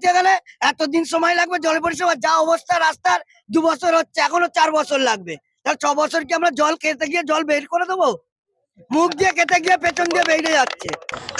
বলতে গেলে এতদিন সময় লাগবে জল পরিষেবা, যা অবস্থা রাস্তার 2 বছর হচ্ছে, এখনো 4 বছর লাগবে। তাহলে 6 বছর কি আমরা জল খেতে গিয়ে জল বের করে দেবো? মুখ দিয়ে খেতে গিয়ে পেছন দিয়ে বেরিয়ে যাচ্ছে।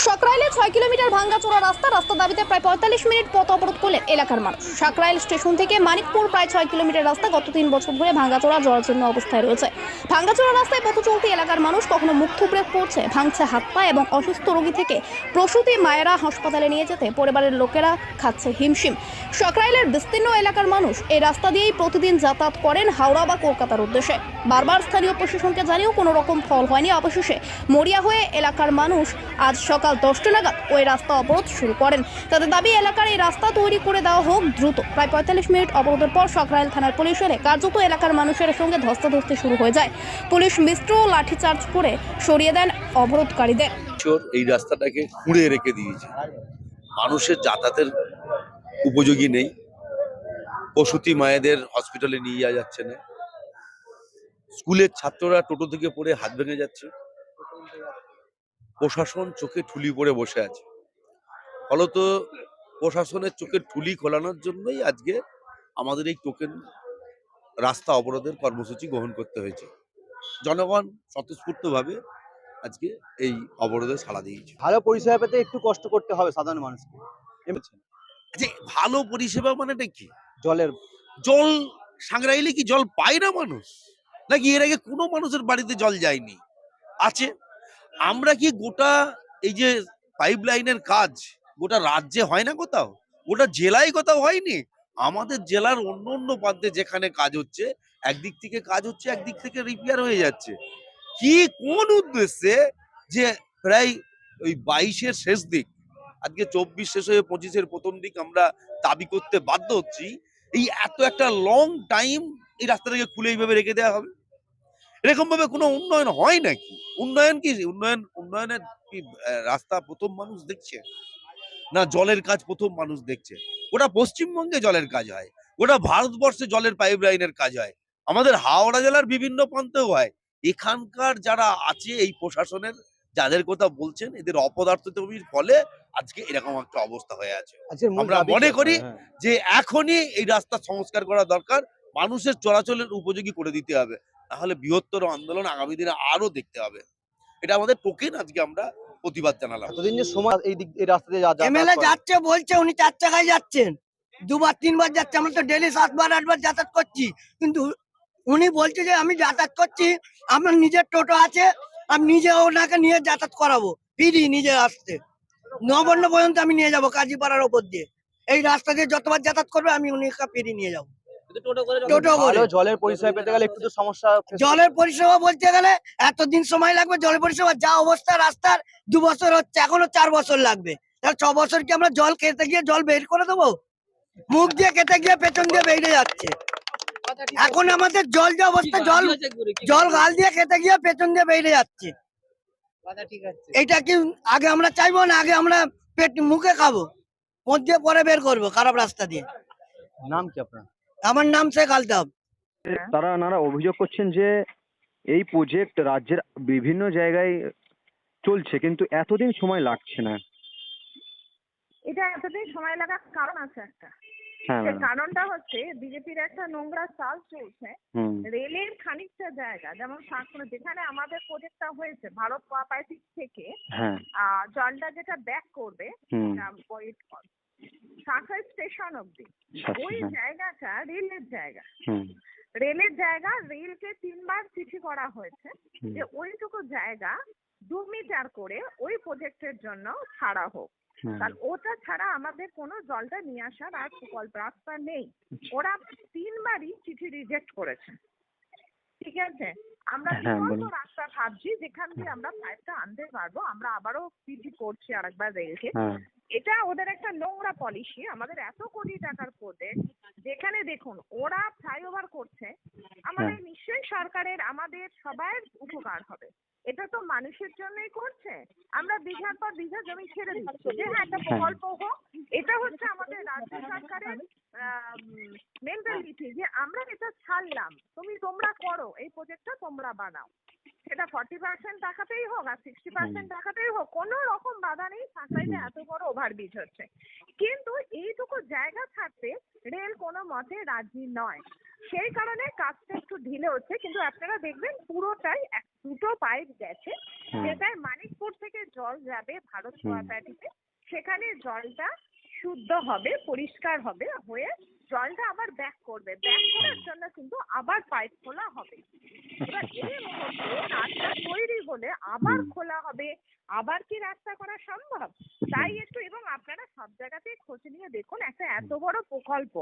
সাকরাইলে 6 কিলোমিটার ভাঙ্গাচোরা রাস্তা দাবিতে প্রায় 45 মিনিট পথ অবরোধ করলেন এলাকার মানুষ। সাকরাইল স্টেশন থেকে মানিকপুর প্রায় 6 কিলোমিটার রাস্তা গত 3 বছর ধরে ভাঙ্গাচোরা জরাজীর্ণ অবস্থায় রয়েছে। ভাঙ্গাচোরা রাস্তায় পথ চলতি এলাকার মানুষ কখনো মুখ থুবড়ে পড়ছে, ভাঙছে হাত পা এবং অসুস্থ রোগী থেকে প্রসূতি মায়েরা হাসপাতালে নিয়ে যেতে পরিবারের লোকেরা খাচ্ছে হিমশিম। সাকরাইলের বিস্তীর্ণ এলাকার মানুষ এই রাস্তা দিয়েই প্রতিদিন যাতায়াত করেন হাওড়া বা কলকাতার উদ্দেশ্যে। বারবার স্থানীয় প্রশাসনকে জানিয়েও কোনো রকম ফল হয়নি। অবশেষে মরিয়া হয়ে এলাকার মানুষ আজ সকাল 10টা নাগাদ ওই রাস্তা অবরোধ শুরু করেন। তাদের দাবি এলাকার এই রাস্তা তৈরি করে দেওয়া হোক দ্রুত। প্রায় 45 মিনিট অবরোধের পর সাকরাইল থানার পুলিশ এলে কার্যত এলাকার মানুষের সঙ্গে ধস্তাধস্তি শুরু হয়ে যায়। পুলিশ মিশ্র লাঠিচার্জ করে সরিয়ে দেন অবরোধকারীদের। এই রাস্তাটাকে খুঁড়ে রেখে দিয়েছে, মানুষের যাতায়াতের উপযোগী নেই, প্রসূতি মায়েদের হসপিটালে নিয়ে যাওয়া যাচ্ছে না, স্কুলের ছাত্ররা টোটো থেকে পড়ে হাত ভেঙে যাচ্ছে, প্রশাসন চোখে ঠুলি পড়ে বসে আছে। ফলত প্রশাসনের চোখে ঠুলি খোলানোর জন্যই আজকে আমাদের এই টোকেন রাস্তা অবরোধের কর্মসূচি গ্রহণ করতে হয়েছে। জনগণ স্বতঃস্ফূর্তভাবে আজকে এই অবরোধে সাড়া দিয়েছে। ভালো পরিষেবা পেতে একটু কষ্ট করতে হবে সাধারণ মানুষকে। যে ভালো পরিষেবা মানেটা কি? জলের জল সাঁকরাইলে কি জল পায় না মানুষ? নাকি এর আগে কোনো মানুষের বাড়িতে জল যায়নি? আছে। আমরা কি গোটা এই যে পাইপ লাইনের কাজ গোটা রাজ্যে হয় না কোথাও, গোটা জেলায় কোথাও হয়নি? আমাদের জেলার অন্য অন্য প্রান্তে যেখানে কাজ হচ্ছে, একদিক থেকে কাজ হচ্ছে, একদিক থেকে রিপেয়ার হয়ে যাচ্ছে। কি কোন উদ্দেশ্যে যে প্রায় ওই 22-এর শেষ দিক, আজকে 24 শেষ হয়ে 25-এর প্রথম দিক আমরা দাবি করতে বাধ্য হচ্ছি, এই এত একটা লং টাইম এই রাস্তাটাকে খুলে এইভাবে রেখে দেওয়া হবে? এরকম ভাবে কোনো উন্নয়ন হয় নাকি? উন্নয়ন কি উন্নয়নের কি রাস্তা প্রথম মানুষ দেখছে? না জলের কাজ প্রথম মানুষ দেখছে? ওটা পশ্চিমবঙ্গে জলের কাজ হয়, ওটা ভারতবর্ষে জলের পাইপ লাইনের কাজ হয়, আমাদের হাওড়া জেলার বিভিন্ন প্রান্তেও হয়। এখানকার যারা আছে এই প্রশাসনের, যাদের কথা বলছেন, এদের অপদার্থতামির ফলে আজকে এরকম একটা অবস্থা হয়ে আছে। আমরা মনে করি যে এখনই এই রাস্তা সংস্কার করা দরকার, মানুষের চলাচলের উপযোগী করে দিতে হবে, তাহলে বৃহত্তর আন্দোলন আগামী দিনে আরো দেখতে হবে। এটা আমাদের টোকেন, আজকে আমরা প্রতিবাদ জানালাম। এতদিন যে সময় এই রাস্তা দিয়ে এমএলএ যাচ্ছে বলছে উনি 4 চাকায় যাচ্ছেন, 2বার 3বার যাচ্ছে, আমরা তো ডেলি 7বার 8বার যাতায়াত করছি, কিন্তু উনি বলছে যে আমি যাতায়াত করছি, আমার নিজের টোটো আছে, আমি নিজে ওনাকে নিয়ে যাতায়াত করাবো, ফিরি নিজে আসতে নবান্ন পর্যন্ত আমি নিয়ে যাবো কাজীপাড়ার ওপর দিয়ে। এই রাস্তা দিয়ে যতবার যাতায়াত করবে আমি উনিকে ফিরি নিয়ে যাবো টোটো করে। জলের পরিষেবা পেতে গেলে একটু তো সমস্যা। জলের পরিষেবা বলতে গেলে এতদিন সময় লাগবে জলের পরিষেবা, যা অবস্থা রাস্তার 2 বছর হচ্ছে, এখনো 4 বছর লাগবে। তাহলে 6 বছর কি আমরা জল খেতে গিয়ে জল বের করে দেবো? মুখ দিয়ে খেতে গিয়ে পেছন দিয়ে বেরিয়ে যাচ্ছে। এখন আমাদের জল যে অবস্থা, জল গাল দিয়ে খেতে গিয়ে পেছন দিয়ে বেরিয়ে যাচ্ছে। এটা কি আগে আমরা চাইবো না? আগে আমরা পেট মুখে খাবো, মধ্যে দিয়ে পরে বের করবো খারাপ রাস্তা দিয়ে। নাম কি আপনার? আমার নাম শেখ আলতাফ। তারা অভিযোগ করছেন যে এই প্রজেক্ট রাজ্যের বিভিন্ন জায়গায় চলছে, কিন্তু এতদিন সময় লাগছে না। এটা এতদিন সময় লাগার কারণ আছে একটা। হ্যাঁ, কারণটা হচ্ছে বিজেপির একটা নোংরা চাল চলছে। রেলের খানিকটা জায়গা, যেমন যেখানে আমাদের প্রজেক্টটা হয়েছে ভারত পাইপিং থেকে জলটা যেটা ব্যাক করবে সাকরাইল স্টেশন অব্দি, ওই জায়গাটা রেলের জায়গা। রেলকে 3বার চিঠি করা হয়েছে যে ওইটুকু জায়গা 2 মিটার করে ওই প্রজেক্টের জন্য ছাড়া হোক, কারণ ওটা ছাড়া আমাদের কোনো জলটা নিয়ে আসার আর প্রকল্প রাস্তা নেই। ওরা 3বারই চিঠি রিজেক্ট করেছে। ঠিক আছে, আমরা বিকল্প রাস্তা ভাবছি যেখান দিয়ে আমরা পাইপটা আনতে পারবো। আমরা আবারও চিঠি করছি আরেকবার রেলকে। এটা ওদের একটা নোংরা পলিসি। আমাদের এত কোটি টাকার প্রজেক্ট, যেখানে দেখুন ওরা ফ্লাইওভার করছে, আমাদের নিশ্চয়ই সরকারের, আমাদের সবার উপকার হবে। এটা তো মানুষের জন্যই করছে। আমরা বিঘার পর বিঘা জমি ছেড়ে দিচ্ছি যে হ্যাঁ একটা প্রকল্প হোক। এটা হচ্ছে আমাদের রাজ্য সরকারের মেন্টালিটি যে আমরা এটা ছাড়লাম, তোমরা করো, এই প্রজেক্টটা তোমরা বানাও। সেটা 40% টাকাতেই হোক আর 60% টাকাতেই হোক, কোনো রকম বাধা নেই। সাঁকরাইলে এত বড় ওভারব্রিজ হচ্ছে, কিন্তু এইটুকু জায়গা ছাড়তে রেল কোনো মতে রাজি নয়। সেই কারণে কাজটা একটু ঢিলে হচ্ছে, কিন্তু আপনারা দেখবেন পুরোটাই দুটো পাইপ গেছে, যেটায় মানিকপুর থেকে জল যাবে ভারত সোয়াপাটিতে। সেখানে জলটা শুদ্ধ হবে, পরিষ্কার হবে, হয়ে জলটা আবার ব্যাক করবে। ব্যাক করার জন্য কিন্তু আবার পাইপ খোলা হবে। এবার এই মুহূর্তে রাস্তা তৈরি হলে আবার খোলা হবে, আবার কি রাস্তা করা সম্ভব? তাই একটু, এবং আপনারা সব জায়গাতেই খোঁজ নিয়ে দেখুন, একটা এত বড় প্রকল্প